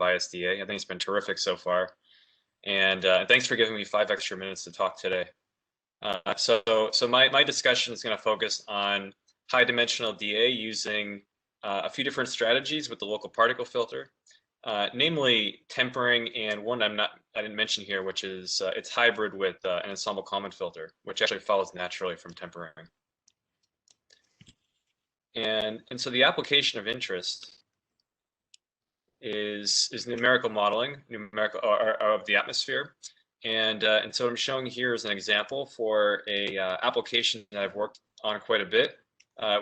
by ISDA. I think it's been terrific so far. And thanks for giving me 5 extra minutes to talk today. So my discussion is going to focus on high dimensional DA using a few different strategies with the local particle filter, namely tempering, and one I didn't mention here, which is it's hybrid with an ensemble common filter, which actually follows naturally from tempering. And so the application of interest is numerical modeling, of the atmosphere. And so what I'm showing here is an example for a application that I've worked on quite a bit,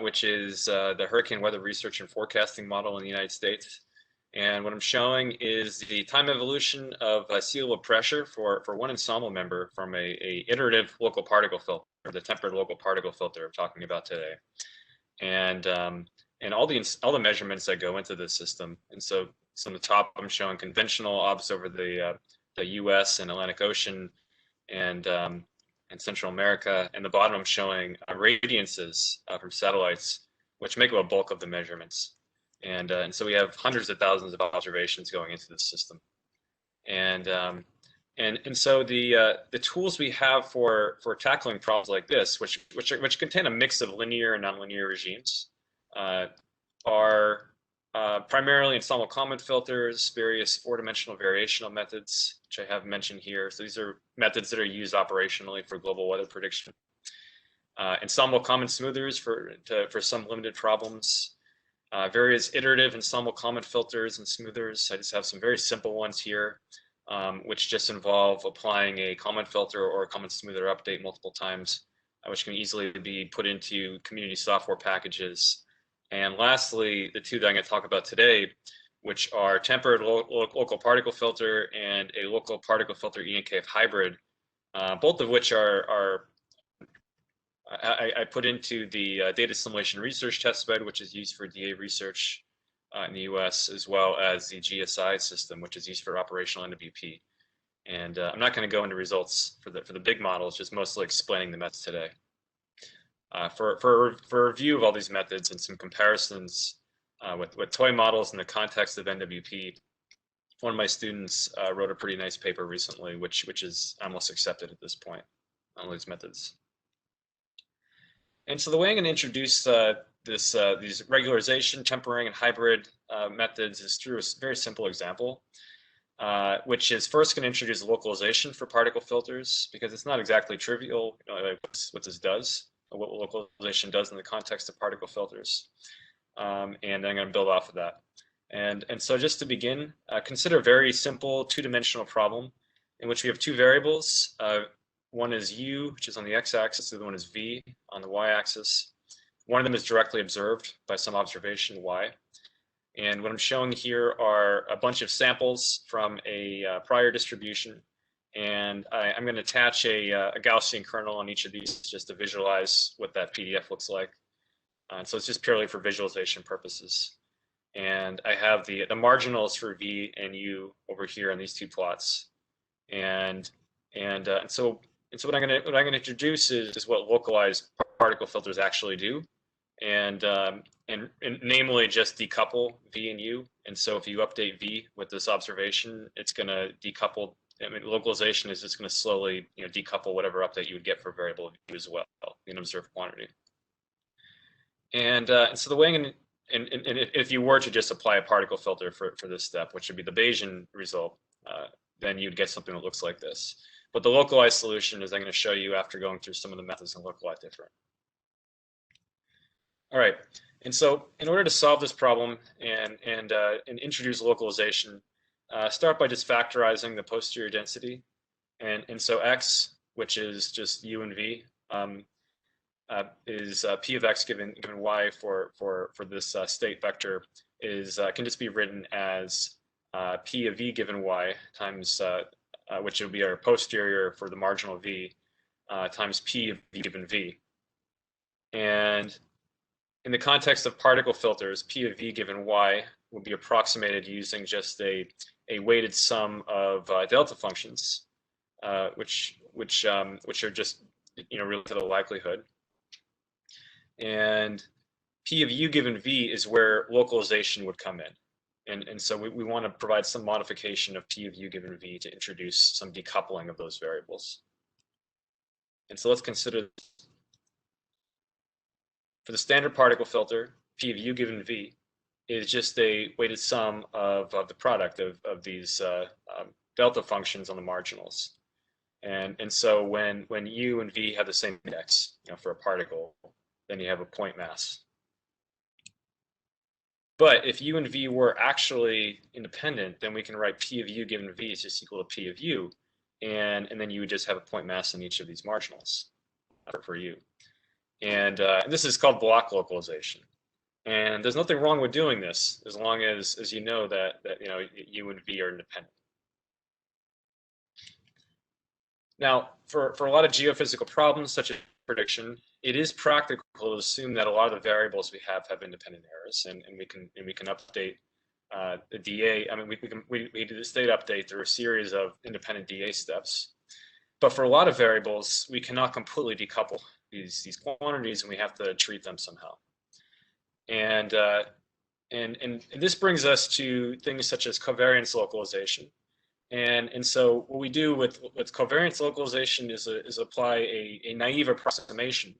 which is the Hurricane Weather Research and Forecasting Model in the United States. And what I'm showing is the time evolution of sea level pressure for one ensemble member from a iterative local particle filter, the tempered local particle filter I'm talking about today. And all the measurements that go into this system. And so on the top, I'm showing conventional obs over the U.S. and Atlantic Ocean and Central America. And the bottom, I'm showing radiances from satellites, which make up a bulk of the measurements. And so we have hundreds of thousands of observations going into this system. And so the tools we have for tackling problems like this, which contain a mix of linear and nonlinear regimes, are primarily ensemble common filters, various 4-dimensional variational methods, which I have mentioned here. So these are methods that are used operationally for global weather prediction. Ensemble common smoothers for some limited problems. Various iterative ensemble common filters and smoothers. I just have some very simple ones here, which just involve applying a common filter or a common smoother update multiple times, which can easily be put into community software packages. And lastly, the two that I'm going to talk about today, which are tempered local particle filter and a local particle filter ENKF hybrid, both of which I put into the Data Assimilation Research Testbed, which is used for DA research in the US, as well as the GSI system, which is used for operational NWP. And I'm not going to go into results for the big models, just mostly explaining the methods today. For a review of all these methods and some comparisons with toy models in the context of NWP, one of my students wrote a pretty nice paper recently, which is almost accepted at this point on these methods. And so the way I'm going to introduce these regularization, tempering, and hybrid methods is through a very simple example, which is first going to introduce localization for particle filters, because it's not exactly trivial, what this does, or what localization does in the context of particle filters. And I'm going to build off of that. And so just to begin, consider a very simple 2-dimensional problem in which we have 2 variables. One is u, which is on the x-axis, the other one is v on the y-axis. One of them is directly observed by some observation y. And what I'm showing here are a bunch of samples from a prior distribution. And I'm going to attach a Gaussian kernel on each of these just to visualize what that PDF looks like. So it's just purely for visualization purposes. And I have the marginals for v and u over here on these 2 plots. And so what I'm going to introduce is what localized particle filters actually do, and namely just decouple v and u. And so if you update v with this observation, it's going to decouple. I mean, localization is just going to slowly, decouple whatever update you would get for variable u as well, in observed quantity. And so the way I'm going to, and if you were to just apply a particle filter for this step, which would be the Bayesian result, then you'd get something that looks like this. But the localized solution is I'm going to show you after going through some of the methods and look a lot different. All right, and so in order to solve this problem and introduce localization, start by just factorizing the posterior density. And so x, which is just u and v, is p of x given y for this state vector can just be written as p of v given y times which would be our posterior for the marginal v, times p of v given v. And in the context of particle filters, p of v given y will be approximated using just a weighted sum of delta functions, which are just related to the likelihood. And p of u given v is where localization would come in. And so we want to provide some modification of P of U given V to introduce some decoupling of those variables. And so let's consider, for the standard particle filter, P of U given V is just a weighted sum of the product of these delta functions on the marginals. And so when U and V have the same index, for a particle, then you have a point mass. But if U and V were actually independent, then we can write P of U given V is just equal to P of U, and then you would just have a point mass in each of these marginals for U. And this is called block localization. And there's nothing wrong with doing this as long as you know that U and V are independent. Now, for a lot of geophysical problems such as prediction, it is practical to assume that a lot of the variables we have independent errors, and we can update the DA. I mean, we do the state update through a series of independent DA steps. But for a lot of variables, we cannot completely decouple these quantities, and we have to treat them somehow. And this brings us to things such as covariance localization. And so what we do with covariance localization is apply a naive approximation,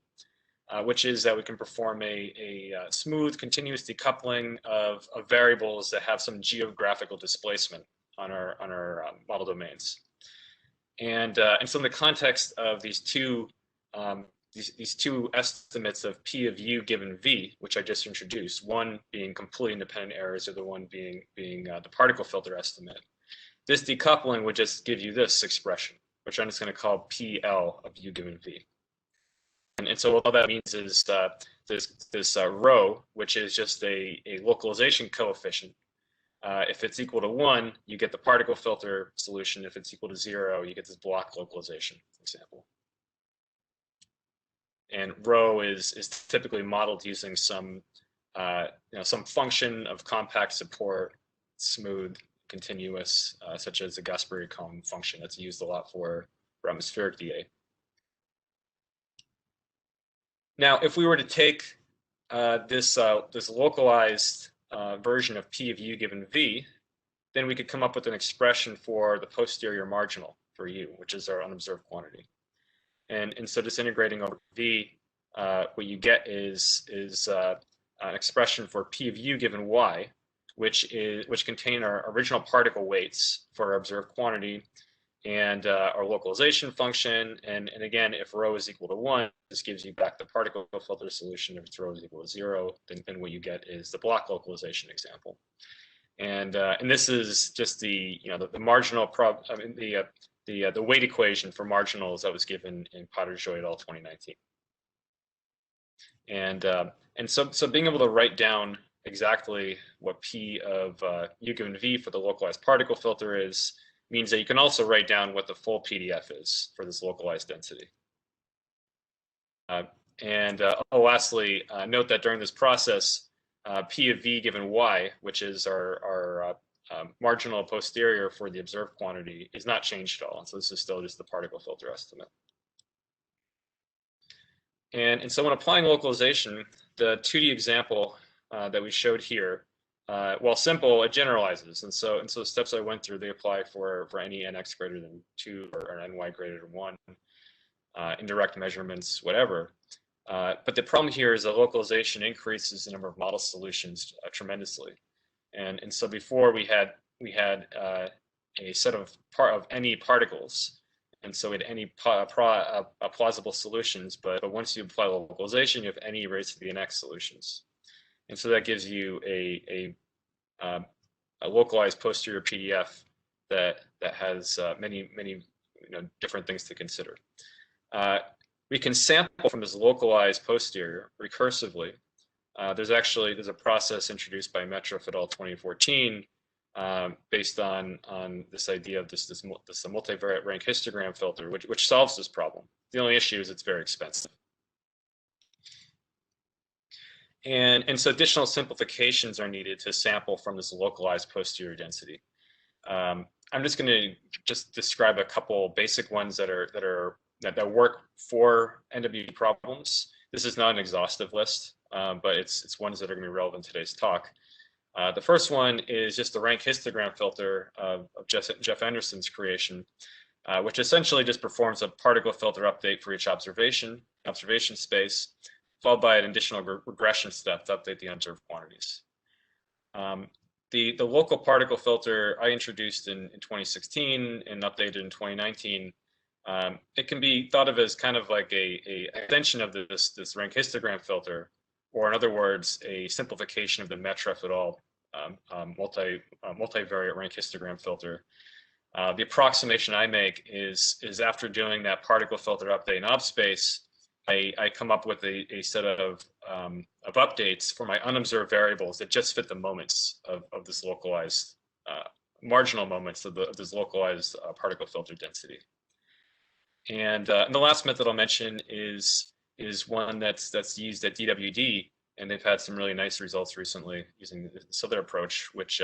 which is that we can perform a smooth, continuous decoupling of variables that have some geographical displacement on our model domains. And so in the context of these two estimates of P of U given V, which I just introduced, one being completely independent errors, the other one being the particle filter estimate. This decoupling would just give you this expression, which I'm just going to call PL of U given V. And so all that means is this rho, which is just a localization coefficient. If it's equal to 1, you get the particle filter solution. If it's equal to 0, you get this block localization, for example. And rho is typically modeled using some function of compact support, smooth, continuous, such as the Gasperi-Cohn function that's used a lot for atmospheric DA. Now, if we were to take this localized version of P of U given V, then we could come up with an expression for the posterior marginal for U, which is our unobserved quantity. And so just integrating over V, what you get is an expression for P of U given Y, which contain our original particle weights for our observed quantity and our localization function. And again, if rho is equal to 1, this gives you back the particle filter solution. If rho is equal to 0, then what you get is the block localization example. And this is just the marginal the weight equation for marginals that was given in Potterjoy et al. 2019. And so being able to write down exactly what P of U given V for the localized particle filter is means that you can also write down what the full PDF is for this localized density. Lastly, note that during this process, P of V given Y, which is our marginal posterior for the observed quantity, is not changed at all. And so this is still just the particle filter estimate. And so when applying localization, the 2D example that we showed here, while simple, it generalizes. And so the steps I went through, they apply for any nx greater than 2 or ny greater than 1, indirect measurements, whatever. But the problem here is that localization increases the number of model solutions tremendously. And so before we had a set of any particles, and so we had any plausible solutions. But once you apply localization, you have any raised to the nx solutions. And so that gives you a localized posterior PDF that has many different things to consider. We can sample from this localized posterior recursively. There's a process introduced by Metroff et al. 2014 based on this idea of this multivariate rank histogram filter, which solves this problem. The only issue is it's very expensive. And so additional simplifications are needed to sample from this localized posterior density. I'm just going to describe a couple basic ones that work for NWD problems. This is not an exhaustive list, but it's ones that are going to be relevant in today's talk. The first one is just the rank histogram filter of Jeff Anderson's creation, which essentially just performs a particle filter update for each observation space, followed by an additional regression step to update the unobserved quantities. The local particle filter I introduced in 2016 and updated in 2019. It can be thought of as kind of like a extension of this rank histogram filter, or in other words, a simplification of the Metroff et al. Multivariate rank histogram filter. The approximation I make is after doing that particle filter update in ObSpace, I come up with a set of updates for my unobserved variables that just fit the moments of this localized marginal moments of this localized particle filter density. And the last method I'll mention is one that's used at DWD, and they've had some really nice results recently using this other approach, which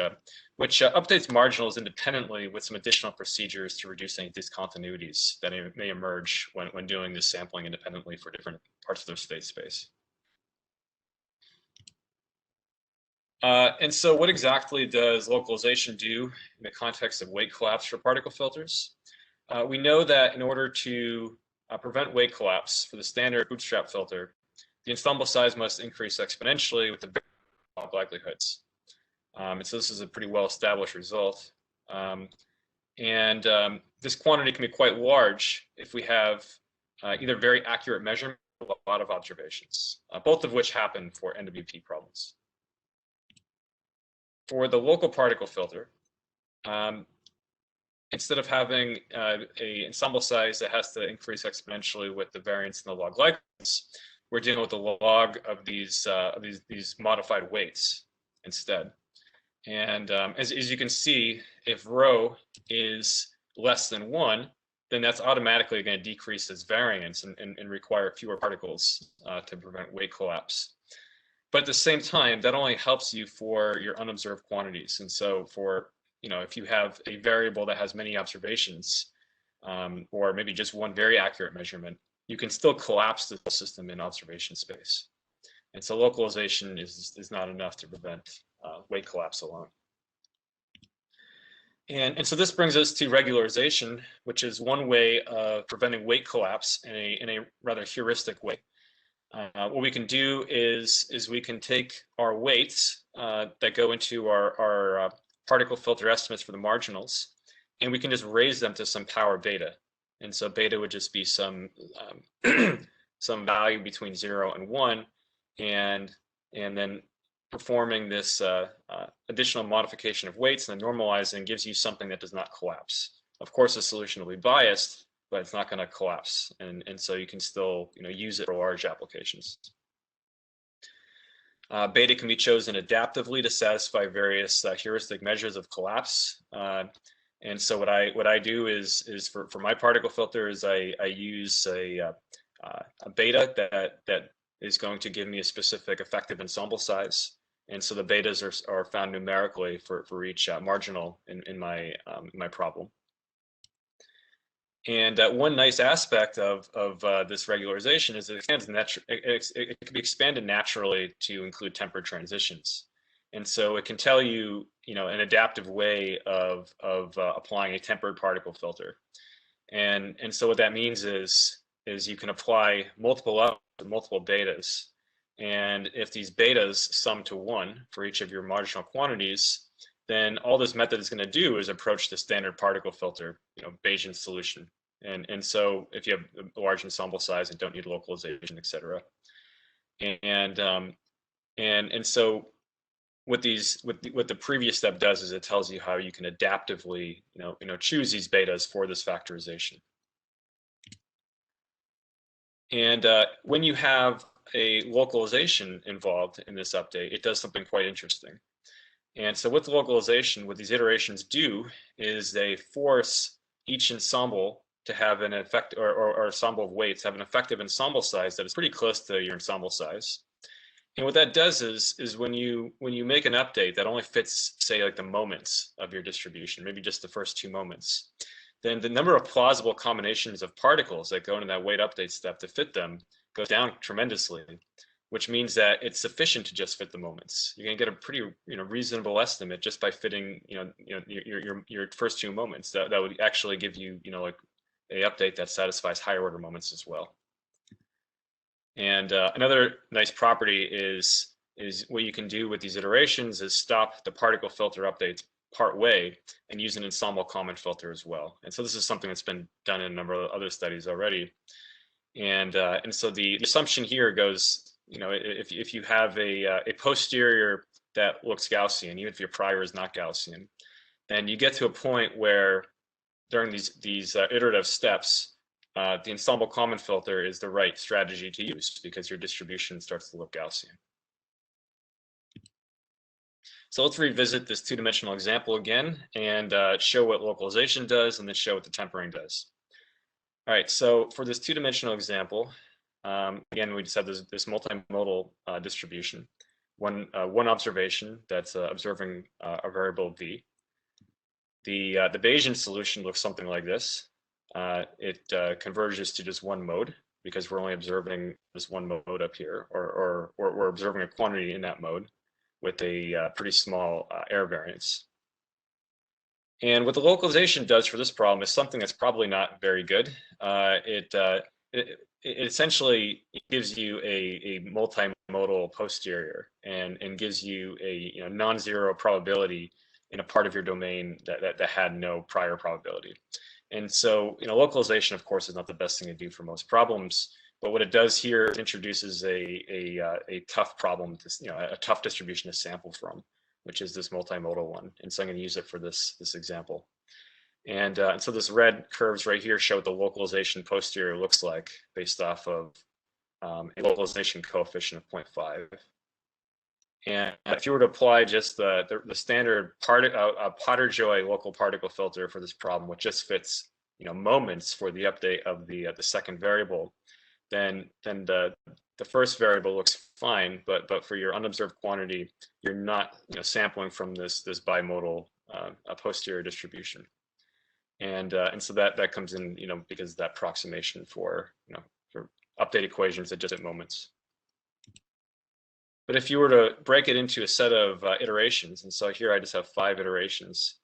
updates marginals independently with some additional procedures to reduce any discontinuities that may emerge when doing this sampling independently for different parts of their space. And so what exactly does localization do in the context of weight collapse for particle filters? We know that in order to prevent weight collapse for the standard bootstrap filter, the ensemble size must increase exponentially with the log likelihoods. And so this is a pretty well-established result. This quantity can be quite large if we have either very accurate measurement or a lot of observations, both of which happen for NWP problems. For the local particle filter, instead of having an ensemble size that has to increase exponentially with the variance in the log likelihoods, we're dealing with the log of these modified weights instead. And as you can see, if rho is less than 1, then that's automatically going to decrease its variance and require fewer particles to prevent weight collapse. But at the same time, that only helps you for your unobserved quantities. And so for, if you have a variable that has many observations, or maybe just one very accurate measurement, you can still collapse the system in observation space. And so localization is not enough to prevent weight collapse alone. And so this brings us to regularization, which is one way of preventing weight collapse in a rather heuristic way. What we can do is we can take our weights that go into our particle filter estimates for the marginals, and we can just raise them to some power beta. And so beta would just be some some value between 0 and 1, and then performing this additional modification of weights and then normalizing gives you something that does not collapse. Of course, the solution will be biased, but it's not going to collapse, and so you can still use it for large applications. Beta can be chosen adaptively to satisfy various heuristic measures of collapse. And so what I do is for my particle filter is I use a beta that is going to give me a specific effective ensemble size, and so the betas are found numerically for each marginal in my problem. And one nice aspect of this regularization is it can be expanded naturally to include tempered transitions. And so it can tell you, an adaptive way of applying a tempered particle filter. And so what that means is you can apply multiple betas. And if these betas sum to 1 for each of your marginal quantities, then all this method is going to do is approach the standard particle filter, Bayesian solution. And so if you have a large ensemble size and don't need localization, et cetera. And so what the previous step does is it tells you how you can adaptively, choose these betas for this factorization. And when you have a localization involved in this update, it does something quite interesting. And so with localization, what these iterations do is they force each ensemble to have an effect, or ensemble of weights have an effective ensemble size that is pretty close to your ensemble size. And what that does is when you make an update that only fits, say, like the moments of your distribution, maybe just the first 2 moments, then the number of plausible combinations of particles that go into that weight update step to fit them goes down tremendously. which means that it's sufficient to just fit the moments. You're going to get a pretty reasonable estimate just by fitting your first two moments. That would actually give you like a update that satisfies higher order moments as well. And another nice property is what you can do with these iterations is stop the particle filter updates part way and use an ensemble comment filter as well. And so this is something that's been done in a number of other studies already. And so the assumption here goes, if you have a posterior that looks Gaussian, even if your prior is not Gaussian, then you get to a point where during these iterative steps, the ensemble comment filter is the right strategy to use because your distribution starts to look Gaussian. So let's revisit this two-dimensional example again and show what localization does and then show what the tempering does. All right, so for this two-dimensional example, again, we just have this multimodal distribution. One observation that's observing a variable v. The Bayesian solution looks something like this. It converges to just one mode because we're only observing this one mode up here, or we're observing a quantity in that mode with a pretty small error variance. And what the localization does for this problem is something that's probably not very good. It essentially gives you a multimodal posterior and gives you a non-zero probability in a part of your domain that had no prior probability. And so localization, of course, is not the best thing to do for most problems. But what it does here is introduces a tough problem, a tough distribution to sample from, which is this multimodal one. And so I'm going to use it for this example. And so this red curves right here show what the localization posterior looks like based off of a localization coefficient of 0.5. And if you were to apply just the standard Potter-Joy local particle filter for this problem, which just fits moments for the update of the second variable, then the first variable looks fine, but for your unobserved quantity, you're not sampling from this bimodal posterior distribution, and so that comes in because of that approximation for for update equations at just at moments. But if you were to break it into a set of iterations, and so here I just have 5 iterations,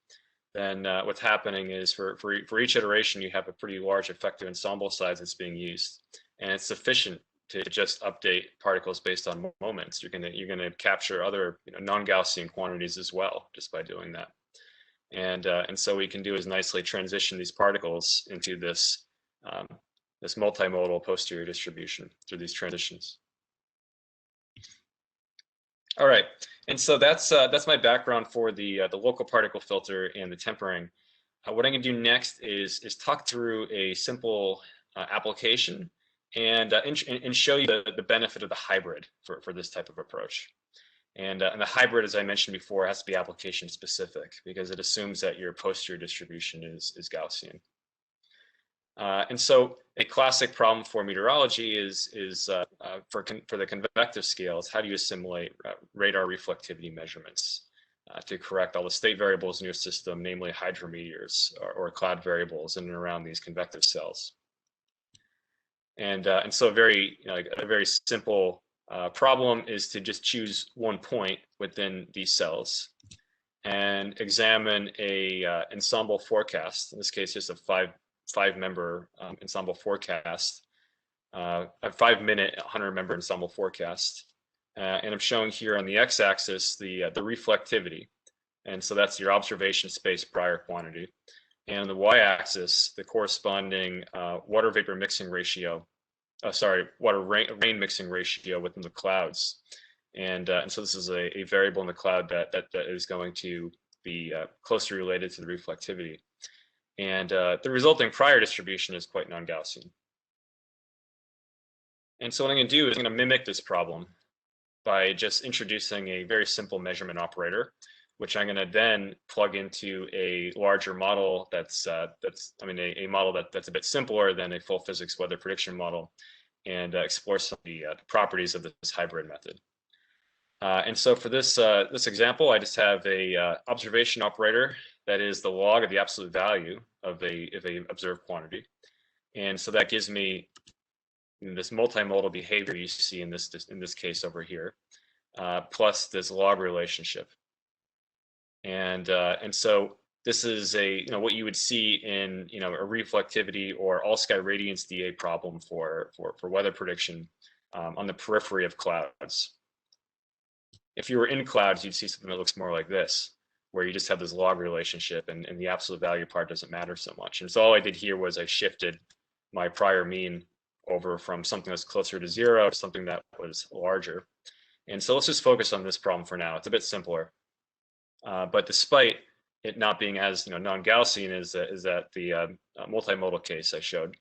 then what's happening is for each iteration you have a pretty large effective ensemble size that's being used. And it's sufficient to just update particles based on moments. You're gonna capture other non-Gaussian quantities as well just by doing that. And so what we can do is nicely transition these particles into this this multimodal posterior distribution through these transitions. All right, and so that's my background for the local particle filter and the tempering. What I'm gonna do next is talk through a simple application and show you the benefit of the hybrid for this type of approach. And the hybrid, as I mentioned before, has to be application specific because it assumes that your posterior distribution is Gaussian. And so a classic problem for meteorology is for the convective scales, how do you assimilate radar reflectivity measurements to correct all the state variables in your system, namely hydrometeors or cloud variables in and around these convective cells. And so a very simple problem is to just choose one point within these cells and examine a ensemble forecast. In this case, just a five-member ensemble forecast, a 5-minute 100-member ensemble forecast. And I'm showing here on the x-axis the reflectivity, and so that's your observation space prior quantity. And on the y-axis, the corresponding water vapor mixing ratio, water rain mixing ratio within the clouds. And so this is a variable in the cloud that is going to be closely related to the reflectivity. And the resulting prior distribution is quite non-Gaussian. And so what I'm going to do is I'm going to mimic this problem by just introducing a very simple measurement operator, which I'm going to then plug into a larger model that's a model that's a bit simpler than a full physics weather prediction model, and explore some of the properties of this hybrid method. And so for this example, I just have a observation operator that is the log of the absolute value of a observed quantity, and so that gives me this multimodal behavior you see in this case over here, plus this log relationship. And so this is what you would see in a reflectivity or all sky radiance DA problem for weather prediction on the periphery of clouds. If you were in clouds, you'd see something that looks more like this, where you just have this log relationship, and the absolute value part doesn't matter so much. And so all I did here was I shifted my prior mean over from something that's closer to 0 to something that was larger. And so let's just focus on this problem for now. It's a bit simpler. But despite it not being as non-Gaussian as that the multimodal case I showed,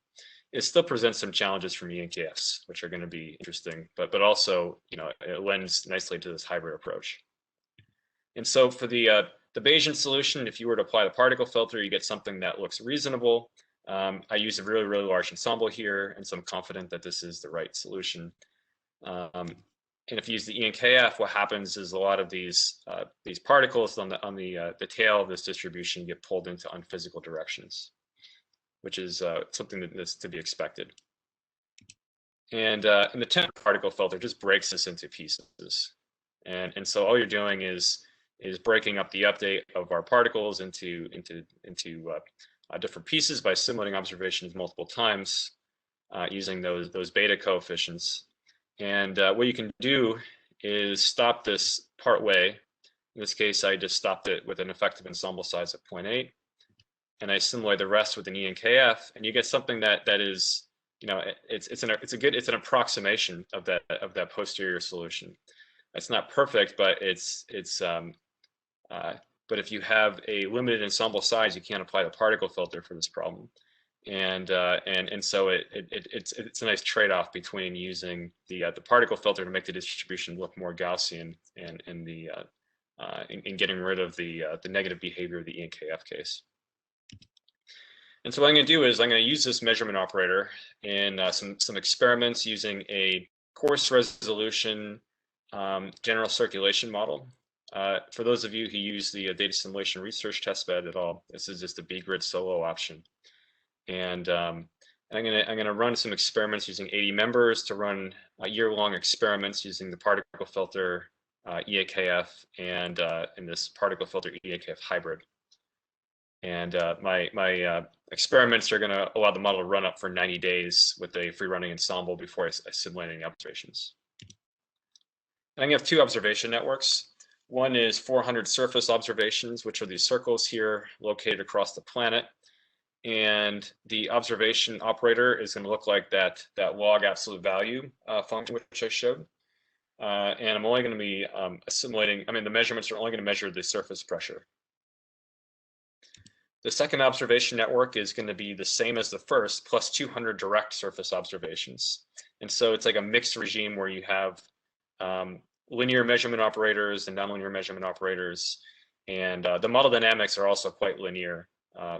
it still presents some challenges from ENKFs, which are going to be interesting, but also it lends nicely to this hybrid approach. And so for the Bayesian solution, if you were to apply the particle filter, you get something that looks reasonable. I use a really, really large ensemble here, and so I'm confident that this is the right solution. And if you use the ENKF, what happens is a lot of these particles on the tail of this distribution get pulled into unphysical directions, which is something that's to be expected. And the temp particle filter just breaks this into pieces, and so all you're doing is breaking up the update of our particles into different pieces by simulating observations multiple times using those beta coefficients. And what you can do is stop this part way. In this case, I just stopped it with an effective ensemble size of 0.8, and I simulate the rest with an ENKF, and you get something that is, it's an approximation of that posterior solution. It's not perfect, but but if you have a limited ensemble size, you can't apply the particle filter for this problem. And so it's a nice trade-off between using the particle filter to make the distribution look more Gaussian and in getting rid of the negative behavior of the ENKF case. And so what I'm going to do is I'm going to use this measurement operator in some experiments using a coarse resolution general circulation model. For those of you who use the Data Assimilation research testbed at all, this is just a B-grid solo option. And I'm gonna run some experiments using 80 members to run year-long experiments using the particle filter EAKF and this particle filter EAKF hybrid. And my experiments are going to allow the model to run up for 90 days with a free-running ensemble before I simulate any observations. And I'm going to have two observation networks. One is 400 surface observations, which are these circles here located across the planet. And the observation operator is going to look like that log absolute value function which I showed. And I'm only going to be assimilating, the measurements are only going to measure the surface pressure. The second observation network is going to be the same as the first, plus 200 direct surface observations. And so it's like a mixed regime where you have linear measurement operators and nonlinear measurement operators. And the model dynamics are also quite linear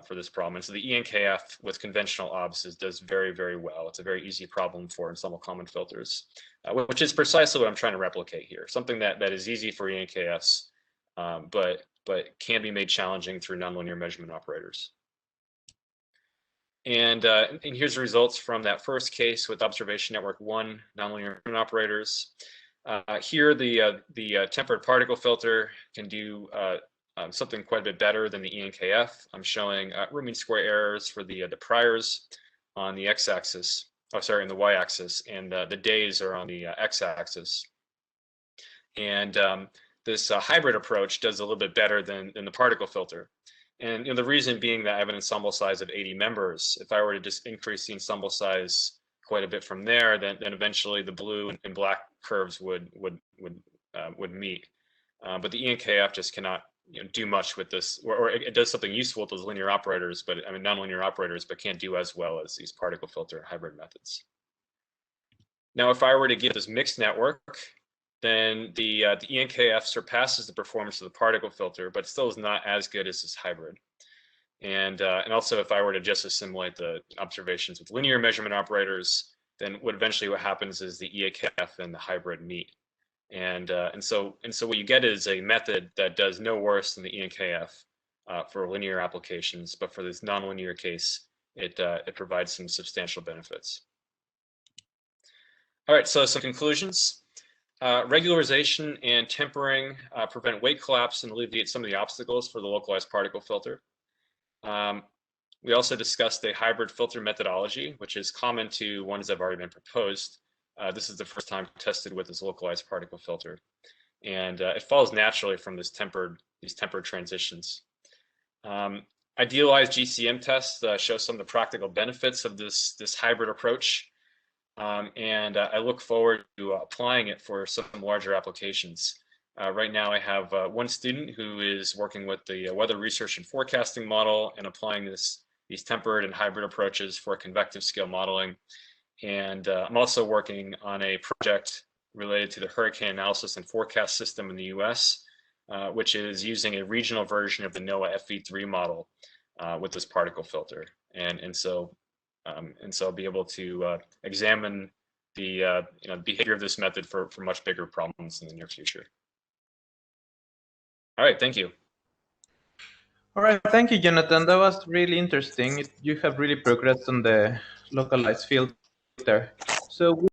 for this problem. And so the ENKF with conventional obs does very, very well. It's a very easy problem for ensemble common filters, which is precisely what I'm trying to replicate here. Something that is easy for ENKFs, but can be made challenging through nonlinear measurement operators. And here's the results from that first case with observation network 1 nonlinear measurement operators. Here, the tempered particle filter can do something quite a bit better than the ENKF. I'm showing root mean square errors for the priors on the x-axis, in the y-axis, and the days are on the x-axis. And this hybrid approach does a little bit better than the particle filter. And the reason being that I have an ensemble size of 80 members. If I were to just increase the ensemble size quite a bit from there, then eventually the blue and black curves would meet. But the ENKF just cannot do much with this, or it does something useful with those linear operators, but nonlinear operators, but can't do as well as these particle filter hybrid methods. Now, if I were to give this mixed network, then the ENKF surpasses the performance of the particle filter, but still is not as good as this hybrid. And also, if I were to just assimilate the observations with linear measurement operators, then what happens is the ENKF and the hybrid meet. And so what you get is a method that does no worse than the ENKF for linear applications, but for this nonlinear case, it provides some substantial benefits. All right, so some conclusions. Regularization and tempering prevent weight collapse and alleviate some of the obstacles for the localized particle filter. We also discussed a hybrid filter methodology, which is common to ones that have already been proposed. This is the first time tested with this localized particle filter. And it follows naturally from these tempered transitions. Idealized GCM tests show some of the practical benefits of this hybrid approach. And I look forward to applying it for some larger applications. Right now I have one student who is working with the weather research and forecasting model and applying these tempered and hybrid approaches for convective scale modeling. And I'm also working on a project related to the hurricane analysis and forecast system in the US, which is using a regional version of the NOAA FE3 model with this particle filter. And so I'll be able to examine the behavior of this method for much bigger problems in the near future. All right, thank you. All right, thank you, Jonathan. That was really interesting. You have really progressed on the localized filter. So